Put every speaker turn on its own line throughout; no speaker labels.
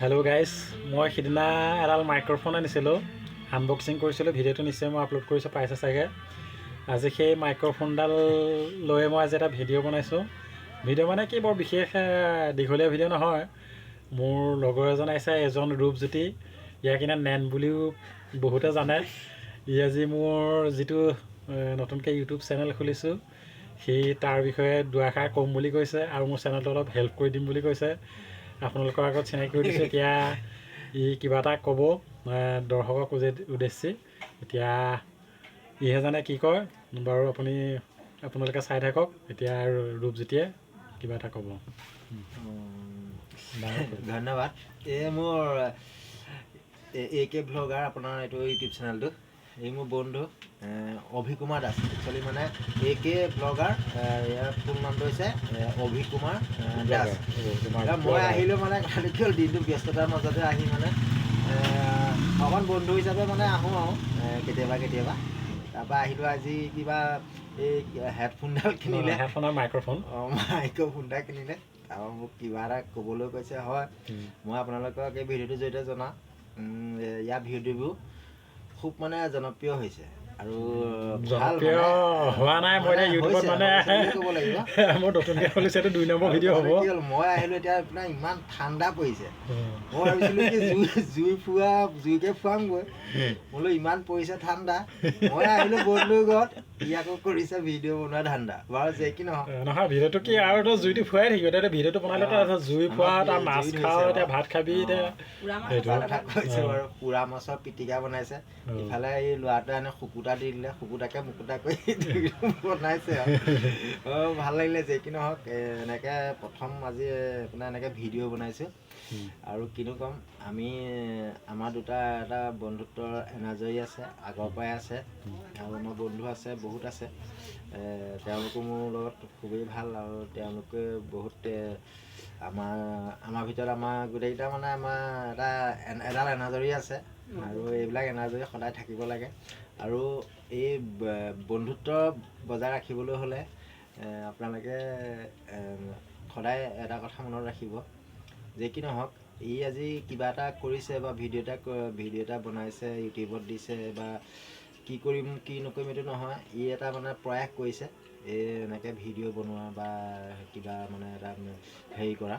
Hello' guys, মই সিদিনা এডাল মাইক্ৰ'ফোন আনিছিলোঁ, আনবক্সিং কৰিছিলোঁ। ভিডিঅ'টো নিশ্চয় মই আপলোড কৰিছোঁ, পাইছে চাগে। আজি সেই মাইক্ৰ'ফোনডাল লৈ মই আজি এটা ভিডিঅ' বনাইছোঁ। ভিডিঅ' মানে কি, বৰ বিশেষ দীঘলীয়া ভিডিঅ' নহয়। মোৰ লগৰ এজন আহিছে, এজন ৰূপজ্যোতি, ইয়াক কিনা নেন বুলিও বহুতে জানে। ই আজি মোৰ যিটো নতুনকৈ ইউটিউব চেনেল খুলিছোঁ, সি তাৰ বিষয়ে দুআষাৰ ক'ম বুলি কৈছে আৰু মোৰ চেনেলটো অলপ হেল্প কৰি দিম বুলি কৈছে। আপোনালোকৰ আগত চিনাকি কৰি দিছোঁ। এতিয়া ই কিবা এটা ক'ব দৰ্শকক উদ্দেশ্যি। এতিয়া ইহে জানে কি কয় বাৰু, আপোনালোকে চাই থাকক। এতিয়া ৰূপজ্যোতিয়ে কিবা এটা ক'ব।
ধন্যবাদ। এই মোৰ AK ব্লগাৰ, আপোনাৰ এইটো ইউটিউব চেনেলটো। এই মোৰ বন্ধু অভিকুমাৰ দাস। একচুৱেলি মানে AK ব্লগাৰ, ইয়াৰ ফুল নামটো হৈছে অভিকুমাৰ দাস। মই আহিলোঁ মানে খালি কি হ'ল, দিনটো ব্যস্ততাৰ মাজতে আহি মানে অকণ বন্ধু হিচাপে মানে আহোঁ আৰু কেতিয়াবা। তাৰপৰা আহিলোঁ আজি কিবা এই হেডফোনডাল কিনিলে, মাইক্ৰ'ফোনডাল কিনিলে। তাৰপৰা মোক কিবা এটা ক'বলৈ কৈছে। হয়, মই আপোনালোকক এই ভিডিঅ'টোৰ জৰিয়তে জনাওঁ, ইয়াৰ ভিডিঅ'বোৰ খুব মানে জনপ্ৰিয় হৈছে আৰু
জনপ্ৰিয় হোৱা নাই। মই এতিয়া ইউটিউবত মানে
ক'ব লাগিব,
মোৰ নতুনকৈ খুলিছে, এইটো 2 নম্বৰ ভিডিঅ' হ'ব।
কি হ'ল, মই আহিলোঁ এতিয়া আপোনাৰ ইমান ঠাণ্ডা পৰিছে। মই ভাবিছিলোঁ কি জুইকে ফুৱামগৈ, বোলো ইমান পৰিছে ঠাণ্ডা। মই আহিলোঁ বন্ধুৰ ঘৰত, ই আকৌ কৰিছে ভিডিঅ' বনোৱা ধান্দা। বাৰু যে কি
নহয়, ভিডিঅ'টো কি আৰু তো জুইটো ফুৱাই থাকিব। এতিয়া ভিডিঅ'টো বনালে তাৰপিছত জুই ফুৱা, তাৰ মাছ খাওঁ, এতিয়া ভাত খাবি।
এতিয়া কথা কৈছে বাৰু, পোৰা মাছৰ পিটিকা বনাইছে। ইফালে এই ল'ৰাটোৱে আনে শুকুতা দি দিলে, শুকুতাকে মুকুতা কৰি বনাইছে আৰু ভাল লাগিলে। যে কি নহওক, এনেকৈ প্ৰথম আজি আপোনাৰ এনেকৈ ভিডিঅ' বনাইছোঁ। আৰু কিনো ক'ম, আমাৰ দুটা এটা বন্ধুত্বৰ এনাজৰী আছে, আগৰ পৰাই আছে। আৰু আমাৰ বন্ধু আছে, বহুত আছে। তেওঁলোকো মোৰ লগত খুবেই ভাল আৰু তেওঁলোকে বহুত আমাৰ ভিতৰত আমাৰ গোটেইকেইটা মানে আমাৰ এডাল এনাজৰী আছে। আৰু এইবিলাক এনাজৰী সদায় থাকিব লাগে। আৰু এই বন্ধুত্ব বজাই ৰাখিবলৈ হ'লে আপোনালোকে সদায় এটা কথা মনত ৰাখিব, যে কি নহওক, ই আজি কিবা এটা কৰিছে বা ভিডিঅ' এটা বনাইছে, ইউটিউবত দিছে, বা কি কৰিম কি নকৰিম এইটো নহয়। ই এটা মানে প্ৰয়াস কৰিছে, এনেকৈ ভিডিঅ' বনোৱা বা কিবা মানে এটা হেৰি কৰা।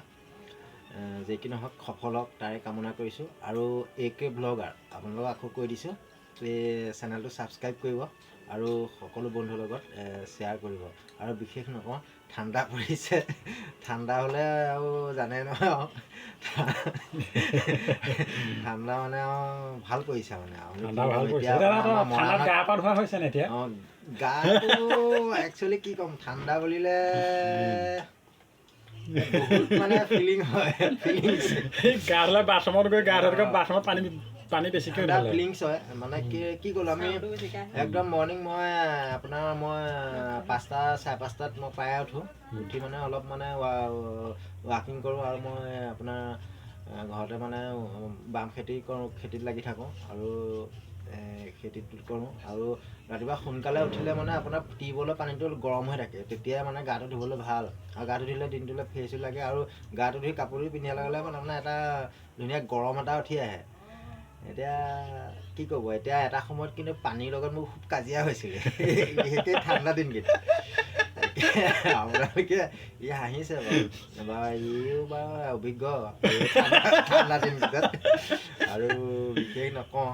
যে কি নহওক, সফল হওক তাৰে কামনা কৰিছোঁ। আৰু AK ব্লগাৰ, আপোনালোকক আকৌ কৈ দিছোঁ, এই চেনেলটো ছাবস্ক্ৰাইব কৰিব আৰু সকলো বন্ধুৰ লগত শ্বেয়াৰ কৰিব। আৰু বিশেষ নকওঁ, ঠাণ্ডা পৰিছে, ঠাণ্ডা হ'লে আৰু জানে নহয় আৰু ঠাণ্ডা মানে আৰু ভাল পৰিছে মানে গাটো একচুৱেলি কি ক'ম, ঠাণ্ডা বুলিলে বহুত মানে ফিলিং হয়,
গা ধুলে বাথৰুমত গৈ গা ধুৱাতকৈ বাথৰুমত পানী বেছিকৈ
ফিলিংছ হয়। মানে কি ক'লো, আমি একদম মৰ্ণিং মই 5টা 5:30 মই প্ৰায়ে উঠি মানে অলপ মানে ৱাকিং কৰোঁ। আৰু মই আপোনাৰ ঘৰতে মানে বাম খেতি কৰোঁ, খেতিত লাগি থাকোঁ আৰু খেতিত কৰোঁ। আৰু ৰাতিপুৱা সোনকালে উঠিলে মানে আপোনাৰ টিউবৱেলৰ পানীটো গৰম হৈ থাকে, তেতিয়াই মানে গাটো ধুবলৈ ভাল। আৰু গাটো ধুলে দিনটোলৈ ফ্ৰেছো লাগে। আৰু গাটো ধুই কাপোৰটো পিন্ধাৰ লগে লগে মানে এটা ধুনীয়া গৰম এটা উঠি আহে। এতিয়া কি ক'ব, এতিয়া এটা সময়ত কিন্তু পানীৰ লগত মোৰ খুব কাজিয়া হৈছিলে, বিশেষকৈ ঠাণ্ডা দিনকেইটা। আপোনালোকে ই হাঁহিছে বাৰু, ইও বাৰু অভিজ্ঞ ঠাণ্ডা দিনকেইটাত। আৰু বিশেষ নকওঁ,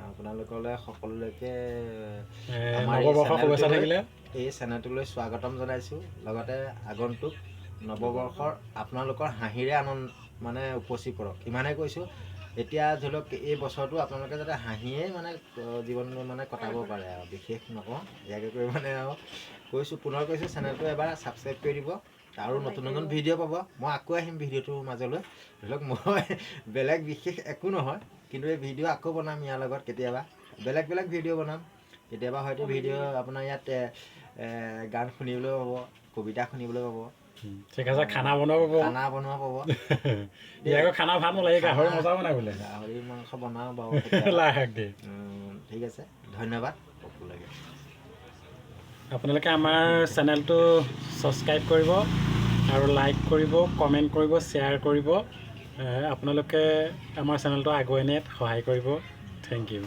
আপোনালোকলৈ সকলোলৈকে আমাৰ এই চেনেলটোলৈ স্বাগতম জনাইছোঁ। লগতে আগন্তুক নৱবৰ্ষৰ আপোনালোকৰ হাঁহিৰে মানে উপচি পৰক, ইমানেই কৈছোঁ। এতিয়া ধৰি লওক, এই বছৰটো আপোনালোকে যাতে হাঁহিয়ে মানে জীৱন মানে কটাব পাৰে আৰু বিশেষ নকওঁ। ইয়াকে কৰি মানে আৰু কৈছোঁ, পুনৰ কৈছোঁ, চেনেলটো এবাৰ ছাবস্ক্ৰাইব কৰি দিব। আৰু নতুন ভিডিঅ' পাব। মই আকৌ আহিম ভিডিঅ'টোৰ মাজলৈ। ধৰি লওক, মই বেলেগ বিশেষ একো নহয়, কিন্তু এই ভিডিঅ' আকৌ বনাম ইয়াৰ লগত। কেতিয়াবা বেলেগ ভিডিঅ' বনাম, কেতিয়াবা হয়তো ভিডিঅ' আপোনাৰ ইয়াত গান শুনিবলৈ পাব, কবিতা শুনিবলৈ পাব,
ঠিক আছে, খানা বনোৱা
পাব।
খানা ভাল নালাগে, গাহৰি মজা বনাই বোলে,
গাহৰি মাংস বনাওঁ বাৰু। ঠিক আছে, ধন্যবাদ সকলোকে।
আপোনালোকে আমাৰ চেনেলটো ছাবস্ক্ৰাইব কৰিব আৰু লাইক কৰিব, কমেণ্ট কৰিব, শ্বেয়াৰ কৰিব। আপোনালোকে আমাৰ চেনেলটো আগুৱাই নিয়াত সহায় কৰিব। Thank U.